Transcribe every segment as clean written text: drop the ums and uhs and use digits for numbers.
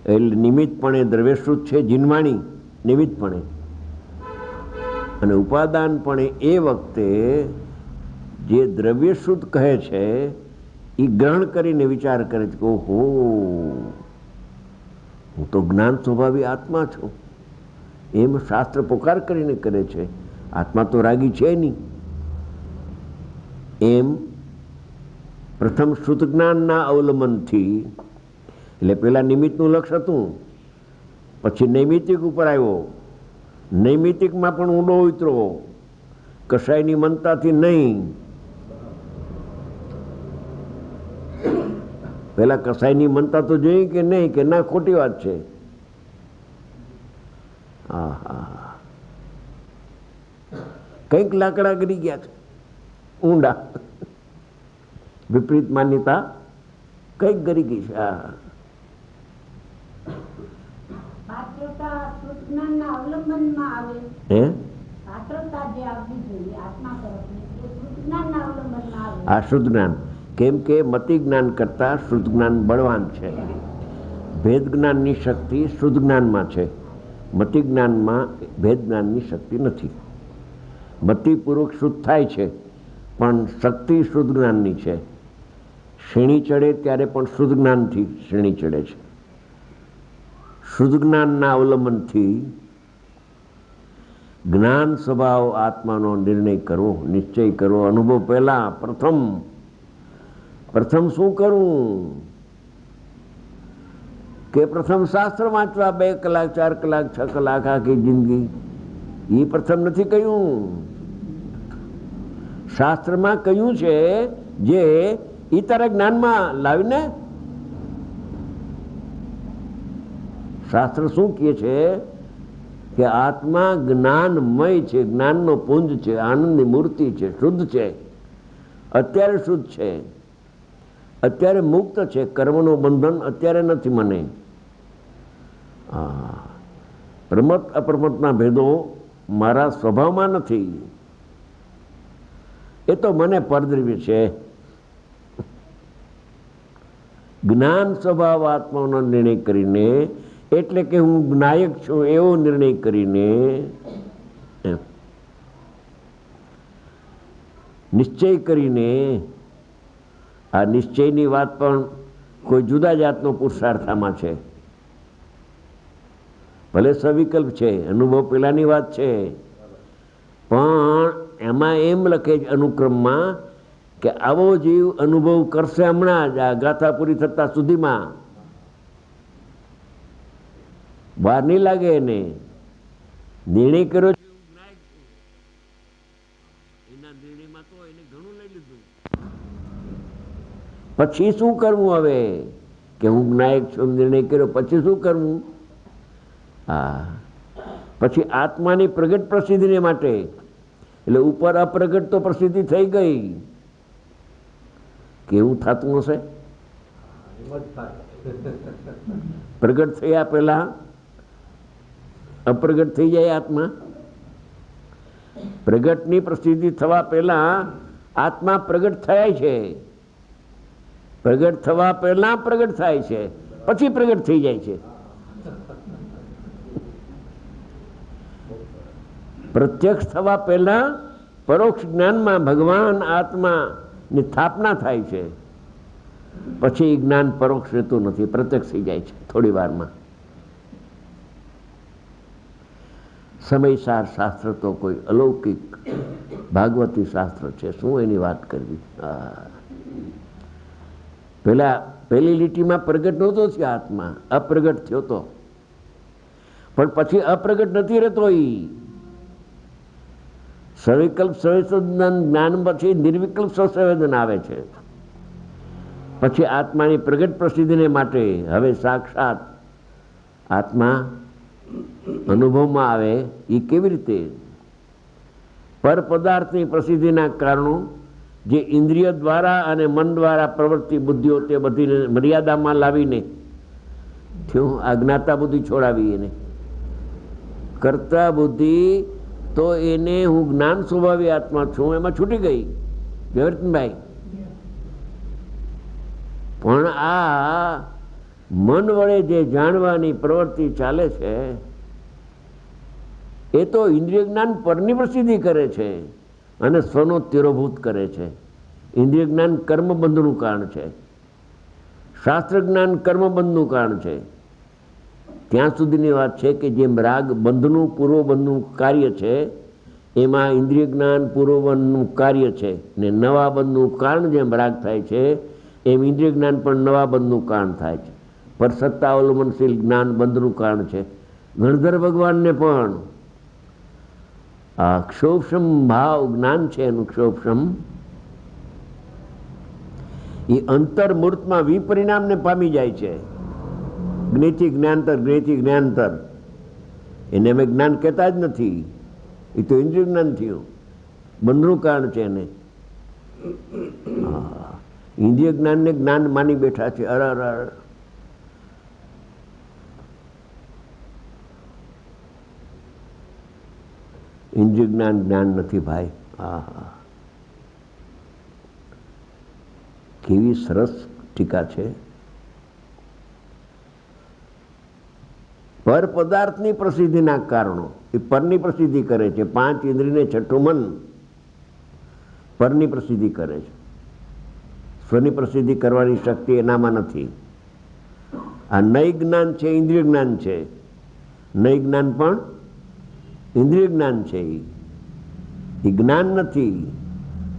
એટલે નિમિત્તપણે દ્રવ્યશ્રુત છે જીનવાણી નિમિત્તપણે, અને ઉપાદાનપણે એ વખતે જે દ્રવ્યશ્રુત કહે છે એ ગ્રહણ કરીને વિચાર કરે છે કે ઓહો, હું તો જ્ઞાન સ્વભાવી આત્મા છું, એમ શાસ્ત્ર પોકાર કરીને કરે છે. આત્મા તો રાગી છે નહીં. એમ પ્રથમ શ્રુત જ્ઞાનના અવલંબનથી, એટલે પેલા નિમિત્તનું લક્ષ્ય હતું, પછી નૈમિતિક ઉપર આવ્યો. નૈમિતિકમાં પણ ઊંડો ઉતરો, કસાયની મનતાથી નહીં. પેલા કસાયની મનતા તો જોઈ કે નહીં, કે ના ખોટી વાત છે. કંઈક લાકડા ગરી ગયા છે ઊંડા, વિપરીત માન્યતા કંઈક ગરી ગઈ છે. આ શુદ્ધ જ્ઞાન, કેમ કે મતિ જ્ઞાન કરતા શુદ્ધ જ્ઞાન બળવાન છે. ભેદ જ્ઞાનની શક્તિ શુદ્ધ જ્ઞાનમાં છે, મતિ જ્ઞાનમાં ભેદ જ્ઞાનની શક્તિ નથી. મતિપૂર્વક શુદ્ધ થાય છે, પણ શક્તિ શુદ્ધ જ્ઞાનની છે. શ્રેણી ચડે ત્યારે પણ શુદ્ધ જ્ઞાનથી શ્રેણી ચડે છે. શુદ્ધ જ્ઞાનના અવલંબનથી જ્ઞાન સ્વભાવ આત્માનો નિર્ણય કરવો, નિશ્ચય કરવો. અનુભવ પહેલા પ્રથમ શું કરવું કે પ્રથમ શાસ્ત્ર વાંચવા 2 કલાક 4 કલાક 6 કલાક આખી જિંદગી, એ પ્રથમ નથી કહ્યું. શાસ્ત્રમાં કહ્યું છે જે એ તારા જ્ઞાનમાં લાવીને. શાસ્ત્ર શું કહે છે કે આત્મા જ્ઞાનમય છે, જ્ઞાનનો પુંજ છે, આનંદની મૂર્તિ છે, શુદ્ધ છે. અત્યારે શુદ્ધ છે, અત્યારે મુક્ત છે, કર્મનું બંધન અત્યારે નથી મને. પ્રમત અપ્રમતના ભેદો મારા સ્વભાવમાં નથી, એ તો મને પરદ્રવ્ય છે. જ્ઞાન સ્વભાવ આત્માનો નિર્ણય કરીને, એટલે કે હું જ્ઞાયક છું એવો નિર્ણય કરીને, નિશ્ચય કરીને. આ નિશ્ચયની વાત પણ કોઈ જુદા જાતનો પુરુષાર્થમાં છે. ભલે સવિકલ્પ છે, અનુભવ પેલાની વાત છે, પણ એમાં એમ લખે છે અનુક્રમમાં કે આવો જીવ અનુભવ કરશે હમણાં જ, આ ગાથા પૂરી થતા સુધીમાં. બહાર નહીં લાગે એને. નિર્ણય કર્યો છે એના નિર્ણયમાં તો એને ઘણું લઈ લીધું. પછી શું કરવું હવે કે હું જ્ઞાયક છું, નિર્ણય કર્યો, પછી શું કરવું? પછી આત્માની પ્રગટ પ્રસિદ્ધિને માટે, એટલે ઉપર અપ્રગટ તો પ્રસિદ્ધિ થઈ ગઈ. કેવું થતું હશે? પ્રગટ થયા પહેલા અપ્રગટ થઈ જાય આત્મા. પ્રગટની પ્રસિદ્ધિ થવા પહેલા આત્મા પ્રગટ થાય છે. પ્રગટ થવા પહેલા પ્રગટ થાય છે, પછી પ્રગટ થઈ જાય છે. પ્રત્યક્ષ થવા પહેલા પરોક્ષ જ્ઞાનમાં ભગવાન આત્માની સ્થાપના થાય છે, પછી જ્ઞાન પરોક્ષ રહેતું નથી, પ્રત્યક્ષ થઈ જાય છે થોડી વારમાં. સમયસાર શાસ્ત્ર તો કોઈ અલૌકિક ભાગવતી શાસ્ત્ર છે, શું એની વાત કરવી. પહેલી લીટીમાં પ્રગટ નહોતો થયો આત્મા, અપ્રગટ થયો તો, પણ પછી અપ્રગટ નથી રહેતો. સવિકલ્પ સંવેદન જ્ઞાન પછી નિર્વિકલ્પ સંવેદન આવે છે. પછી આત્માની પ્રગટ પ્રસિદ્ધિને માટે હવે સાક્ષાત આત્મા અનુભવમાં આવે. એ કેવી રીતે? પર પદાર્થની પ્રસિદ્ધિના કારણો જે ઇન્દ્રિય દ્વારા અને મન દ્વારા પ્રવૃત્તિ બુદ્ધિઓ, તે બધી મર્યાદામાં લાવીને થયું. અજ્ઞાતા બુદ્ધિ છોડાવી એને. કર્તા બુદ્ધિ તો એને હું જ્ઞાન સ્વભાવી આત્મા છું એમાં છૂટી ગઈ વ્યવર્તનભાઈ. પણ આ મન વડે જે જાણવાની પ્રવૃત્તિ ચાલે છે એ તો ઇન્દ્રિય જ્ઞાન પરની પ્રસિદ્ધિ કરે છે અને સ્વનો તિરોભૂત કરે છે. ઇન્દ્રિય જ્ઞાન કર્મબંધનું કારણ છે, શાસ્ત્ર જ્ઞાન કર્મબંધનું કારણ છે. ત્યાં સુધીની વાત છે કે જેમ રાગ બંધનું પૂર્વબંધનું કાર્ય છે એમાં ઇન્દ્રિય જ્ઞાન પૂર્વબંધનું કાર્ય છે ને નવા બંધનું કારણ જેમ રાગ થાય છે એમ ઇન્દ્રિય જ્ઞાન પણ નવા બંધનું કારણ થાય છે. પર સત્તા અવલંબનશીલ જ્ઞાન બંધનું કારણ છે. ગણધર ભગવાનને પણ આ ક્ષોભસમ ભાવ જ્ઞાન છે એનું ક્ષોભસમ એ અંતર્મૂર્તમાં વિપરિણામને પામી જાય છે. જ્ઞેથી જ્ઞાનતર, જ્ઞેથી જ્ઞાનતર એને અમે જ્ઞાન કહેતા જ નથી, એ તો ઇન્દ્રિય જ્ઞાન થયું, બંધનું કારણ છે એને. ઇન્દ્રિય જ્ઞાનને જ્ઞાન માની બેઠા છે. અર ઇન્દ્રિય જ્ઞાન જ્ઞાન નથી ભાઈ. કેવી સરસ ટીકા છે. પર પદાર્થની પ્રસિદ્ધિના કારણો એ પરની પ્રસિદ્ધિ કરે છે. 5 ઇન્દ્રિયને છઠ્ઠું મન પરની પ્રસિદ્ધિ કરે છે. સ્વની પ્રસિદ્ધિ કરવાની શક્તિ એનામાં નથી. આ નય જ્ઞાન છે, ઇન્દ્રિય જ્ઞાન છે. નય જ્ઞાન પણ ઇન્દ્રિય જ્ઞાન છે. એ જ્ઞાન નથી.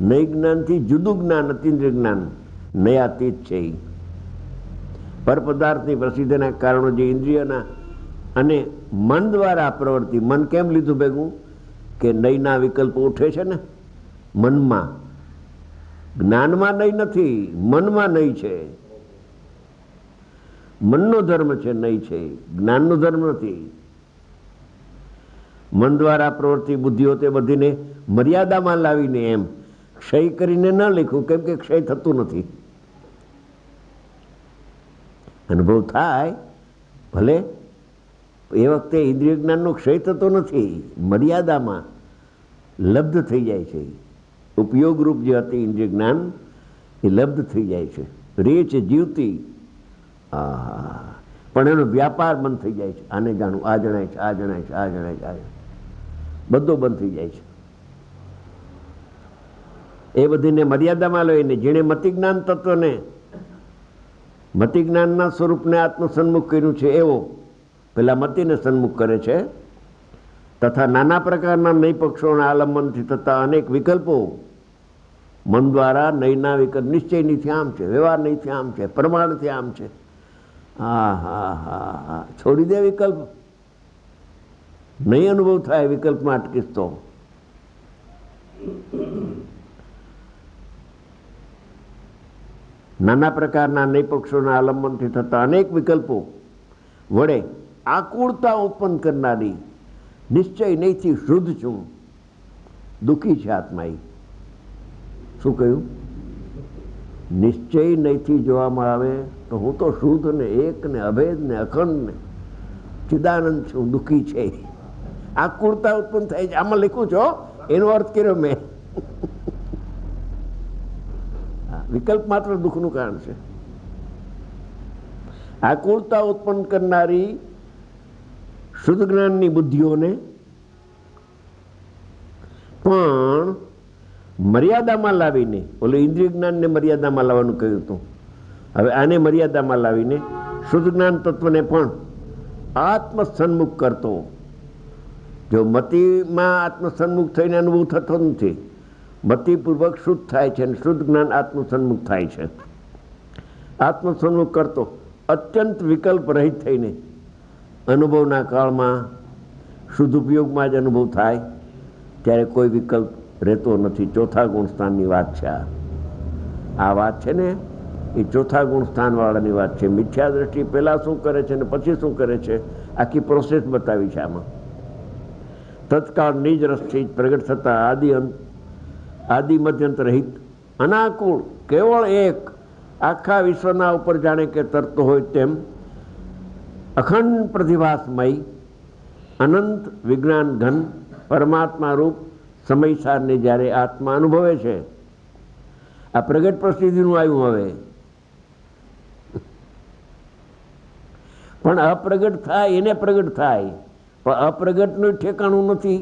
નય જ્ઞાનથી જુદું જ્ઞાન, અતિન્દ્રિય જ્ઞાન નયાતીત છે. પર પદાર્થની પ્રસિદ્ધિના કારણો જે ઇન્દ્રિયના અને મન દ્વારા પ્રવૃત્તિ. મન કેમ લીધું ભેગું? કે નયના વિકલ્પો ઉઠે છે ને મનમાં. જ્ઞાનમાં નય નથી, મનમાં નય છે. મનનો ધર્મ છે, નય છે, જ્ઞાનનો ધર્મ નથી. મન દ્વારા પ્રવૃત્તિ બુદ્ધિઓ તે બધીને મર્યાદામાં લાવીને એમ ક્ષય કરીને ન લખ્યું, કેમ કે ક્ષય થતું નથી. અનુભવ થાય ભલે, એ વખતે ઇન્દ્રિય જ્ઞાનનો ક્ષય થતો નથી, મર્યાદામાં લબ્ધ થઈ જાય છે. ઉપયોગરૂપ જે હતી ઇન્દ્રિય જ્ઞાન એ લબ્ધ થઈ જાય છે, રે છે, જીવતી. પણ એનો વ્યાપાર બંધ થઈ જાય છે. આને જાણું, આ જણાય છે, આ જણાય છે, આ જણાય છે, બધો બંધ થઈ જાય છે. એ બધીને મર્યાદામાં લઈને જેણે મતિ જ્ઞાન તત્વને, મતિ જ્ઞાનના સ્વરૂપને આત્મસન્મુખ કર્યું છે એવો પેલા મતિને સન્મુખ કરે છે. તથા નાના પ્રકારના નય પક્ષોના આલંબનથી થતા અનેક વિકલ્પો મન દ્વારા નયના વિકલ્પ નિશ્ચયનીથી આમ છે, વ્યવહાર નહીંથી આમ છે, પ્રમાણથી આમ છે. છોડી દે વિકલ્પ, નહીં અનુભવ થાય વિકલ્પમાં અટકીશ તો. નાના પ્રકારના નય પક્ષોના આલંબનથી થતા અનેક વિકલ્પો વડે આકુળતા ઉત્પન્ન કરનારી નિશ્ચય નહીંથી શુદ્ધ છું, દુઃખી છે આત્મા. શું કહ્યું? નિશ્ચય નહીંથી જોવામાં આવે તો હું તો શુદ્ધ ને એક ને અભેદ ને અખંડ ને ચિદાનંદ છું, દુઃખી છે. આકુળતા ઉત્પન્ન થાય છે. આમાં લખ્યું છો, એનો અર્થ કર્યો મેં. વિકલ્પ માત્ર દુઃખનું કારણ છે. આકુળતા ઉત્પન્ન કરનારી શુદ્ધ જ્ઞાનની બુદ્ધિઓને પણ મર્યાદામાં લાવીને, ઓલું ઇન્દ્રિય જ્ઞાનને મર્યાદામાં લાવવાનું કહ્યું હતું, હવે આને મર્યાદામાં લાવીને શુદ્ધ જ્ઞાન તત્વને પણ આત્મસન્મુખ કરતો. જો મતિમાં આત્મસન્મુખ થઈને અનુભવ થતો નથી, મતિપૂર્વક શુદ્ધ થાય છે અને શુદ્ધ જ્ઞાન આત્મસન્મુખ થાય છે. આત્મસન્મુખ કરતો અત્યંત વિકલ્પ રહિત થઈને અનુભવના કાળમાં શુદ્ધ ઉપયોગમાં જ અનુભવ થાય, ત્યારે કોઈ વિકલ્પ રહેતો નથી. ચોથા ગુણ સ્થાનની વાત છે આ વાત છે ને, એ ચોથા ગુણ સ્થાનવાળાની વાત છે. મિથ્યા દ્રષ્ટિ પહેલાં શું કરે છે અને પછી શું કરે છે, આખી પ્રોસેસ બતાવી છે આમાં. તત્કાળ નિજ રસથી પ્રગટ થતા આદિ મધ્યંત રહિત અનાકુળ કેવળ એક આખા વિશ્વના ઉપર જાણે કે તરતો હોય તેમ અખંડ પ્રતિભાસમય અનંત વિજ્ઞાન ઘન પરમાત્મા રૂપ સમયસારને જ્યારે આત્મા અનુભવે છે, આ પ્રગટ પ્રસિદ્ધિનું આવ્યું. હવે પણ અપ્રગટ થાય એને પ્રગટ થાય, પણ અપ્રગટનું ઠેકાણું નથી.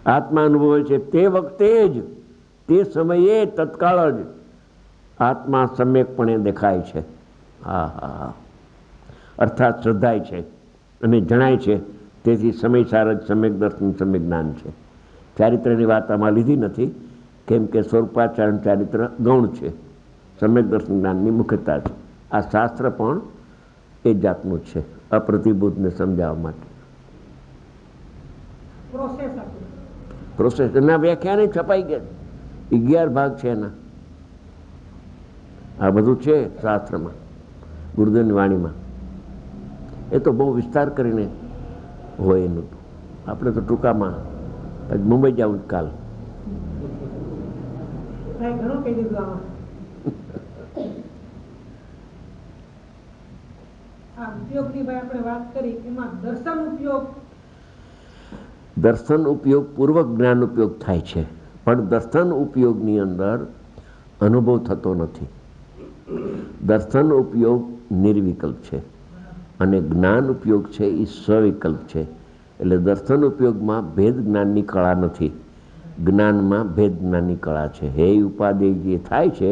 આત્મા અનુભવે છે તે વખતે જ, તે સમયે તત્કાળ જ આત્મા સમ્યકપણે દેખાય છે. હા હા હા, અર્થાત શ્રદ્ધાય છે અને જણાય છે. તેથી સમયસાર જ સમ્યક દર્શન સમ્યક જ્ઞાન છે. ચારિત્રની વાત આમાં લીધી નથી, કેમ કે સ્વરૂપાચરણ ચારિત્ર ગૌણ છે, સમ્યક દર્શન જ્ઞાનની મુખ્યતા છે. આ શાસ્ત્ર પણ એ જાતનું છે, અપ્રતિભૂતને સમજાવવા માટે. પ્રોસેસ એના વ્યાખ્યાને છપાઈ ગયા, 11 ભાગ છે એના. આ બધું છે શાસ્ત્રમાં, ગુરુદેવની વાણીમાં. એ તો બહુ વિસ્તાર કરીને હોય એનું. આપણે તો ટૂંકામાં મુંબઈ જવું કાલ. દર્શન ઉપયોગ પૂર્વક જ્ઞાન ઉપયોગ થાય છે, પણ દર્શન ઉપયોગની અંદર અનુભવ થતો નથી. દર્શન ઉપયોગ નિર્વિકલ્પ છે અને જ્ઞાન ઉપયોગ છે એ સ્વવિકલ્પ છે. એટલે દર્શન ઉપયોગમાં ભેદ જ્ઞાનની કળા નથી, જ્ઞાનમાં ભેદ જ્ઞાનની કળા છે. હે ઉપાદેય જે થાય છે,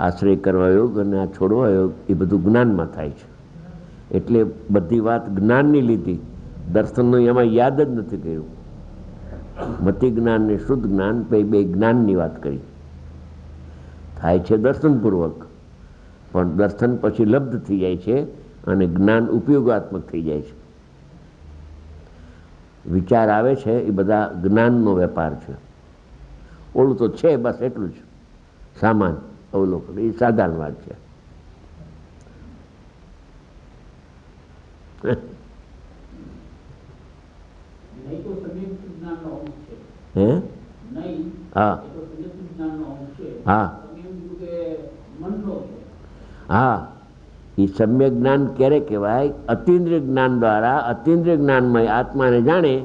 આશ્રય કરવા યોગ અને આ છોડવા યોગ, એ બધું જ્ઞાનમાં થાય છે. એટલે બધી વાત જ્ઞાનની લીધી, દર્શનનું એમાં યાદ જ નથી કર્યું. મતિ જ્ઞાન ને શુદ્ધ જ્ઞાન બે જ્ઞાનની વાત કરી. થાય છે દર્શનપૂર્વક, પણ દર્શન પછી લબ્ધ થઈ જાય છે અને જ્ઞાન ઉપયોગાત્મક થઈ જાય છે. વિચાર આવે છે એ બધા જ્ઞાનનો વેપાર છે. ઓલું તો છે બસ એટલું જ, સામાન અવલોકન, એ સાધારણ વાત છે. હા, એ સમ્યક જ્ઞાન ક્યારે કહેવાય? અતિન્દ્રિય જ્ઞાન દ્વારા અતિન્દ્રિય જ્ઞાનમય આત્માને જાણે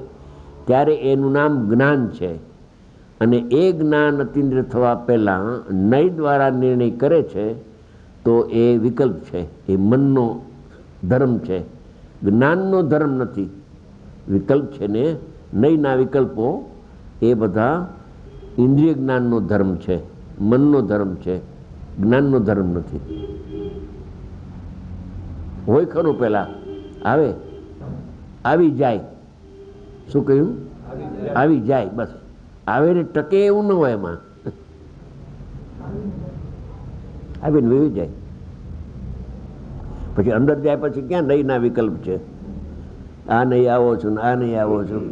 ત્યારે એનું નામ જ્ઞાન છે. અને એ જ્ઞાન અતિન્દ્રિય થવા પહેલાં નય દ્વારા નિર્ણય કરે છે તો એ વિકલ્પ છે, એ મનનો ધર્મ છે, જ્ઞાનનો ધર્મ નથી, વિકલ્પ છે. ને નયના વિકલ્પો એ બધા ઇન્દ્રિય જ્ઞાનનો ધર્મ છે, મનનો ધર્મ છે, જ્ઞાનનો ધર્મ નથી. હોય ખરું, પેલા આવે, આવી જાય. શું કહ્યું? આવી જાય, બસ. આવે ને ટકે એવું ન હોય એમાં. આવીને વહી જાય, પછી અંદર જાય પછી ક્યાં નયના વિકલ્પ છે? આ નહીં આવો છું, આ નહીં આવો છું.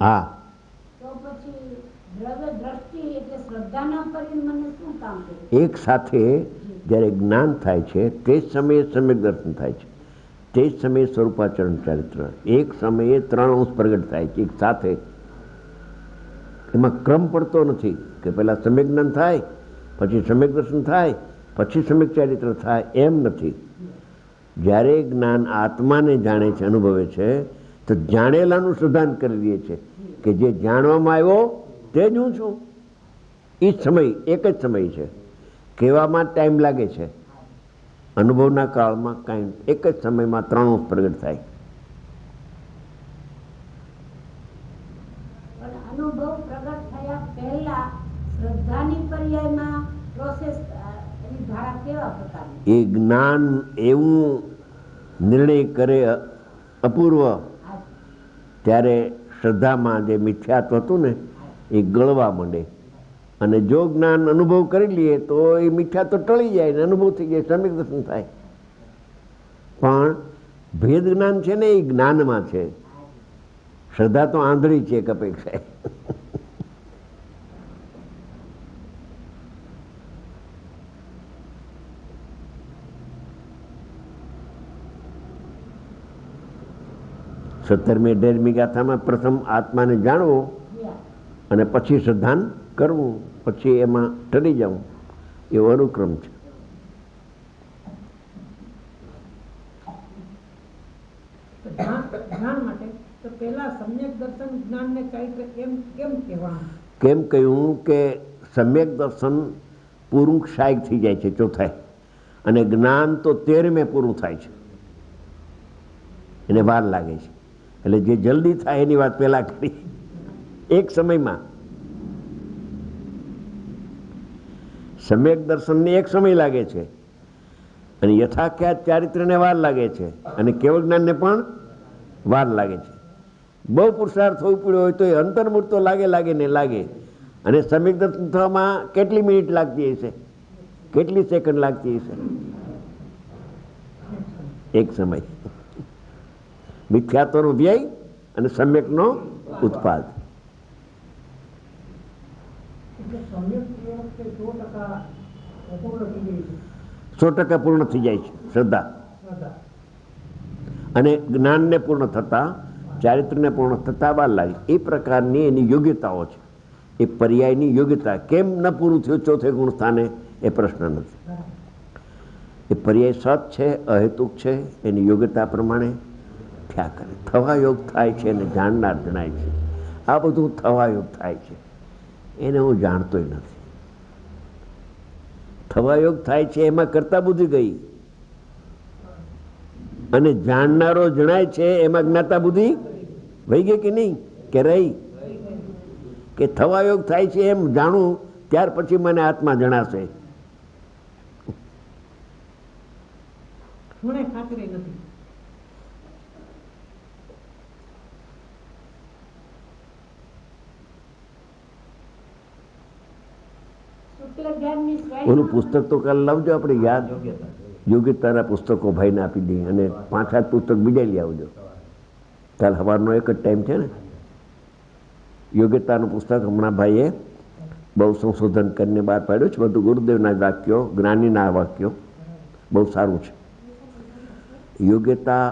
હા, એક સાથે જ્યારે જ્ઞાન થાય છે તે જ સમયે સમ્યક દર્શન થાય છે, તે જ સમયે સ્વરૂપાચરણ ચારિત્ર, એક સમયે 3 અંશ પ્રગટ થાય છે એક સાથે. એમાં ક્રમ પડતો નથી કે પહેલા સમ્યક જ્ઞાન થાય, પછી સમ્યક દર્શન થાય, પછી સમ્યક ચારિત્ર થાય, એમ નથી. જ્યારે જ્ઞાન આત્માને જાણે છે, અનુભવે છે, તો જાણેલાનું સિદ્ધાંત કરી દે છે કે જે જાણવામાં આવ્યો તે જ હું છું. એ સમય એક જ સમય છે, કહેવામાં ટાઈમ લાગે છે, અનુભવના કાળમાં કાંઈ એક જ સમયમાં 3 અંશ પ્રગટ થાય. એ જ્ઞાન એવું નિર્ણય કરે અપૂર્વ, ત્યારે શ્રદ્ધામાં જે મિથ્યાત્વ હતું ને એ ગળવા માંડે. અને જો જ્ઞાન અનુભવ કરી લઈએ તો એ મિથ્યાત્વ ટળી જાય ને અનુભવ થઈ જાય, સમ્યક દર્શન થાય. પણ ભેદ જ્ઞાન છે ને એ જ્ઞાનમાં છે, શ્રદ્ધા તો આંધળી છે એક અપેક્ષા. સત્તરમી 18મી ગાથામાં પ્રથમ આત્માને જાણવો અને પછી શ્રદ્ધાન કરવું, પછી એમાં ટળી જવું, એવો અનુક્રમ છે. તો પહેલા સમ્યક દર્શન જ્ઞાનને ચારિત્ર કેમ કહેવાનું? કેમ કહ્યું કે સમ્યક દર્શન પૂરું ક્ષાયક થઈ જાય છે ચોથાય, અને જ્ઞાન તો 13મે પૂરું થાય છે, એને વાર લાગે છે. એટલે જે જલ્દી થાય એની વાત પહેલા કરી. એક સમયમાં સમ્યક દર્શનને એક સમય લાગે છે, અને યથાખ્યાત ચારિત્રને વાર લાગે છે, અને કેવળ જ્ઞાનને પણ વાર લાગે છે. બહુ પુરુષાર્થ થવું પડ્યો હોય તો એ અંતર્મુખ તો લાગે ને લાગે. અને સમ્યક દર્શન થવામાં કેટલી મિનિટ લાગતી હશે, કેટલી સેકન્ડ લાગતી હશે? એક સમય. મિથ્યાત્વનો વ્યય અને સમ્યકનો ઉત્પાદ. એટલે સમ્યક એ વખતે 100% પૂર્ણ થઈ ગઈ છે. 100% પૂર્ણ થઈ જાય છે શ્રદ્ધા, શ્રદ્ધા. અને જ્ઞાનને પૂર્ણ થતા, ચારિત્રને પૂર્ણ થતા વાર લાગે. એ પ્રકારની એની યોગ્યતાઓ છે. એ પર્યાયની યોગ્યતા. કેમ ન પૂરું થયું ચોથે ગુણ સ્થાને એ પ્રશ્ન નથી. એ પર્યાય સત છે, અહેતુક છે, એની યોગ્યતા પ્રમાણે થયા કરે. થવા યોગ થાય છે અને જાણનાર જણાય છે. આ બધું થવા યોગ થાય છે, એને હું જાણતોય નથી. થવા યોગ થાય છે એમાં કરતા બુદ્ધિ ગઈ, અને જાણનારો જણાય છે એમાં જ્ઞાતા બુદ્ધિ વહી ગઈ કે નહીં, કે રહી? કે થવા યોગ થાય છે એમ જાણું ત્યાર પછી મને આત્મા જણાશે. મને ખાતરી નથી. ઓલું પુસ્તક તો કાલે લાવજો, આપણે યાદ યોગ્યતાના પુસ્તકો ભાઈને આપી દઈએ, અને 5-7 પુસ્તક બીજા લઈ આવજો. કાલ સવારનો એક જ ટાઈમ છે ને. યોગ્યતાનું પુસ્તક હમણાં ભાઈએ બહુ સંશોધન કરીને બહાર પાડ્યું છે. બધું ગુરુદેવના વાક્યો, જ્ઞાનીના વાક્યો, બહુ સારું છે. યોગ્યતા